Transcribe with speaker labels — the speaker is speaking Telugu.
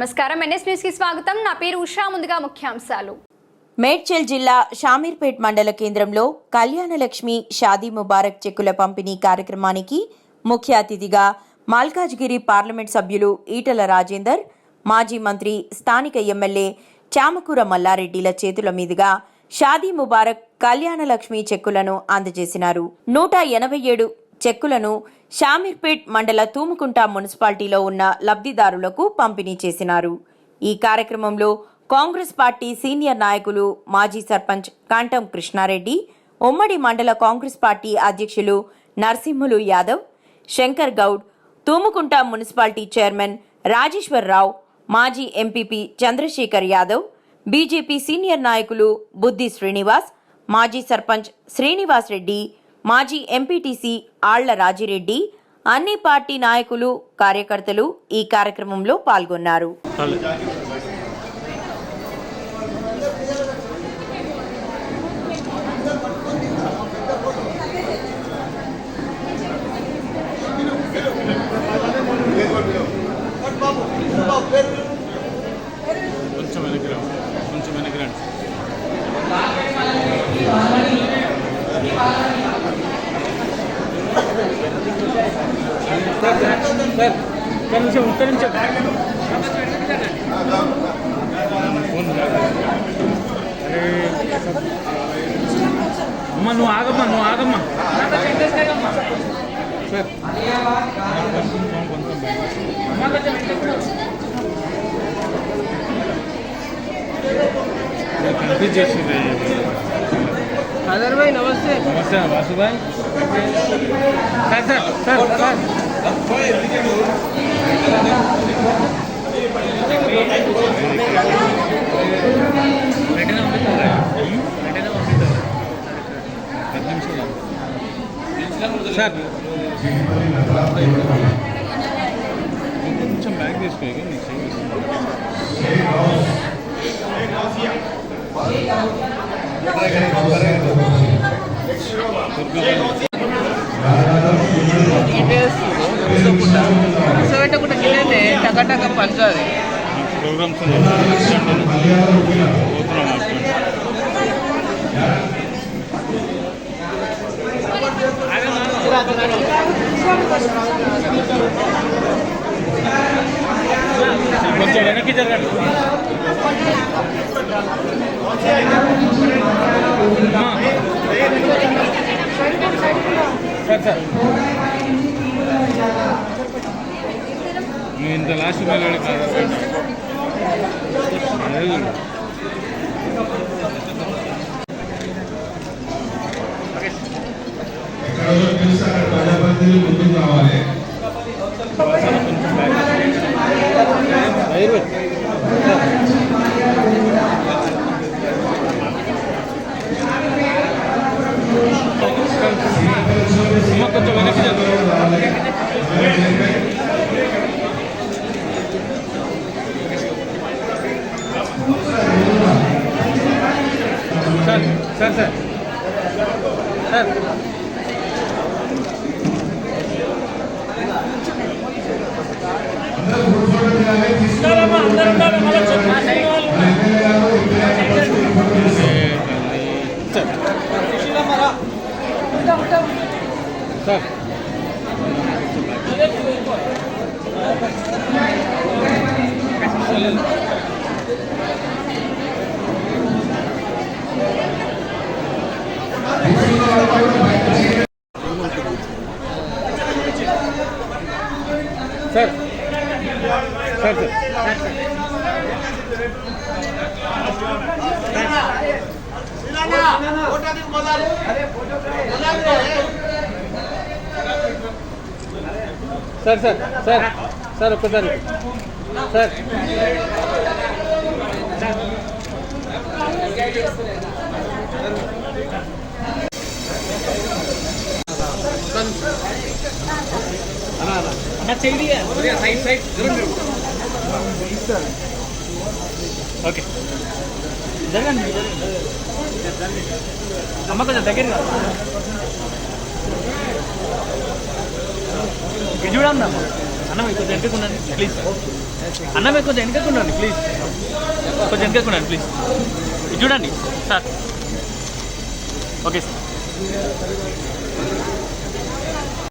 Speaker 1: నమస్కారం ఎన్ఎస్ న్యూస్ కి స్వాగతం. నా పేరు ఉషా. ముందుగా ముఖ్యాంశాలు.
Speaker 2: మేడ్చల్ జిల్లా షామీర్పేట్ మండల కేంద్రంలో కళ్యాణలక్ష్మి షాదీ ముబారక్ చెక్కుల పంపిణీ కార్యక్రమానికి ముఖ్య అతిథిగా మల్కాజ్గిరి పార్లమెంట్ సభ్యులు ఈటల రాజేందర్, మాజీ మంత్రి స్థానిక ఎమ్మెల్యే చామకూర మల్లారెడ్డిల చేతుల మీదుగా షాదీ ముబారక్ కళ్యాణలక్ష్మి చెక్కులను అందజేసినారు. 187 చెక్కులను షామీర్పేట్ మండల తూముకుంట మున్సిపాలిటీలో ఉన్న లబ్ధిదారులకు పంపిణీ చేసినారు. ఈ కార్యక్రమంలో కాంగ్రెస్ పార్టీ సీనియర్ నాయకులు మాజీ సర్పంచ్ కాంటం కృష్ణారెడ్డి, ఉమ్మడి మండల కాంగ్రెస్ పార్టీ అధ్యక్షులు నరసింహులు యాదవ్, శంకర్ గౌడ్, తూముకుంట మున్సిపాలిటీ చైర్మన్ రాజేశ్వరరావు, మాజీ MPP Chandrashekar Yadav, BJP senior నాయకులు బుద్ధి శ్రీనివాస్, మాజీ సర్పంచ్ శ్రీనివాస్ రెడ్డి, మాజీ ఎంపీటీసీ ఆళ్ల రాజిరెడ్డి, అన్ని పార్టీ నాయకులు, కార్యకర్తలు ఈ కార్యక్రమంలో పాల్గొన్నారు.
Speaker 3: అమ్మ నువ్వు ఆగమ్మా కన్ఫ్యూజ్ చేసింది. భాయ్ నమస్తే. వాసుభాయ్ సార్ సార్ కొంచెం బ్యాగ్ తీసుకోగా
Speaker 4: కూర్చోబెట్టకుండా గిల్లే టకటక పంచాలి
Speaker 3: ప్రోగ్రామ్స్ కొంచెం వెనక్కి జరగండి. సార్ నువ్వు ఇంత లాస్ట్ వెళ్ళాడు కాదు. కొంచెం వెనక్కి సార్ సార్ సార్ ఒక్కసారి సార్ ఓకే జరగండి అమ్మ కొంచెం దగ్గర చూడమ్మా. అన్న మీరు కొంచెం వెనకకు ఉండండి ప్లీజ్. అన్న మీరు కొంచెం వెనకకు ఉండండి ప్లీజ్. కొంచెం వెనకకు ఉండండి ప్లీజ్. ఇది చూడండి సార్. Okay sir.